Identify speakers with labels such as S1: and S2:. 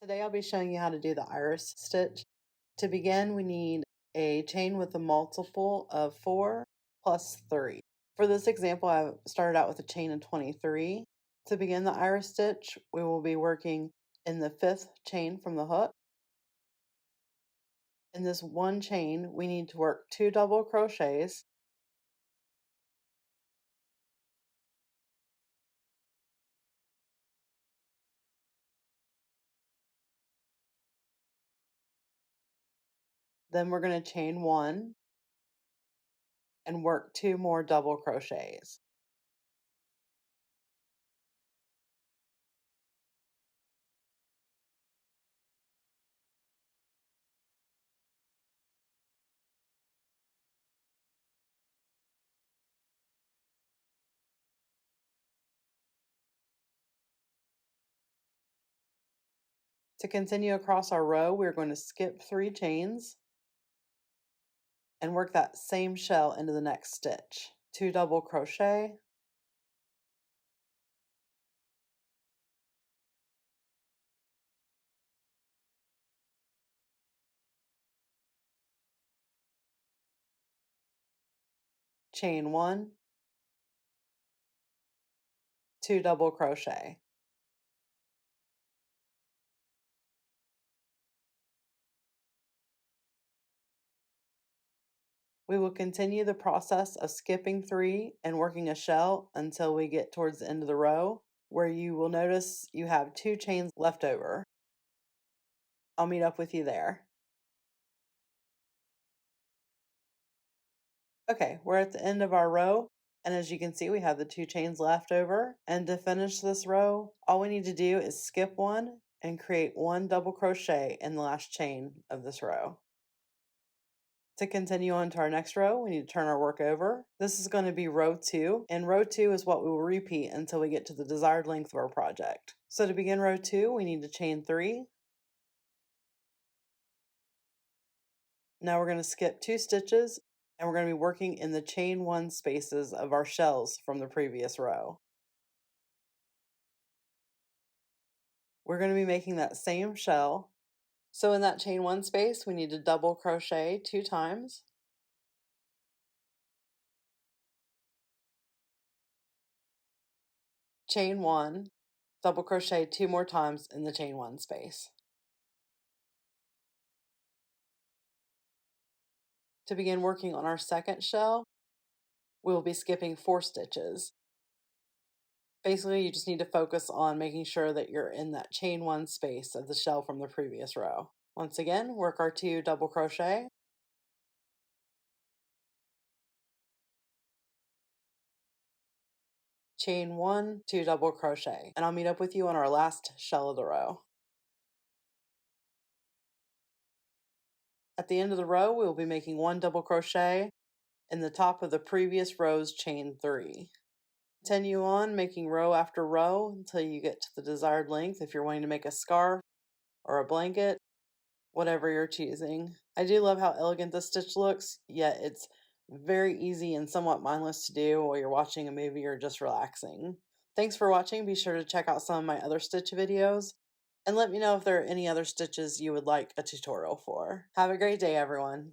S1: Today I'll be showing you how to do the iris stitch. To begin, we need a chain with a multiple of 4 plus 3. For this example, I started out with a chain of 23. To begin the iris stitch, we will be working in the 5th chain from the hook. In this one chain, we need to work 2 double crochets, then we're going to chain 1 and work 2 more double crochets. To continue across our row, we're going to skip 3 chains and work that same shell into the next stitch. 2 double crochet, chain 1, 2 double crochet. We will continue the process of skipping 3 and working a shell until we get towards the end of the row, where you will notice you have 2 chains left over. I'll meet up with you there. Okay, we're at the end of our row, and as you can see, we have the 2 chains left over. And to finish this row, all we need to do is skip 1 and create 1 double crochet in the last chain of this row. To continue on to our next row, we need to turn our work over. This is going to be row 2, and row 2 is what we will repeat until we get to the desired length of our project. So to begin row 2, we need to chain 3. Now we're going to skip 2 stitches, and we're going to be working in the chain 1 spaces of our shells from the previous row. We're going to be making that same shell. So in that chain 1 space, we need to double crochet 2 times. Chain 1, double crochet 2 more times in the chain 1 space. To begin working on our second shell, we will be skipping 4 stitches. Basically, you just need to focus on making sure that you're in that chain 1 space of the shell from the previous row. Once again, work our 2 double crochet, chain 1, 2 double crochet, and I'll meet up with you on our last shell of the row. At the end of the row, we will be making 1 double crochet in the top of the previous row's chain 3. Continue on making row after row until you get to the desired length if you're wanting to make a scarf or a blanket, whatever you're choosing. I do love how elegant this stitch looks, yet it's very easy and somewhat mindless to do while you're watching a movie or just relaxing. Thanks for watching. Be sure to check out some of my other stitch videos and let me know if there are any other stitches you would like a tutorial for. Have a great day, everyone.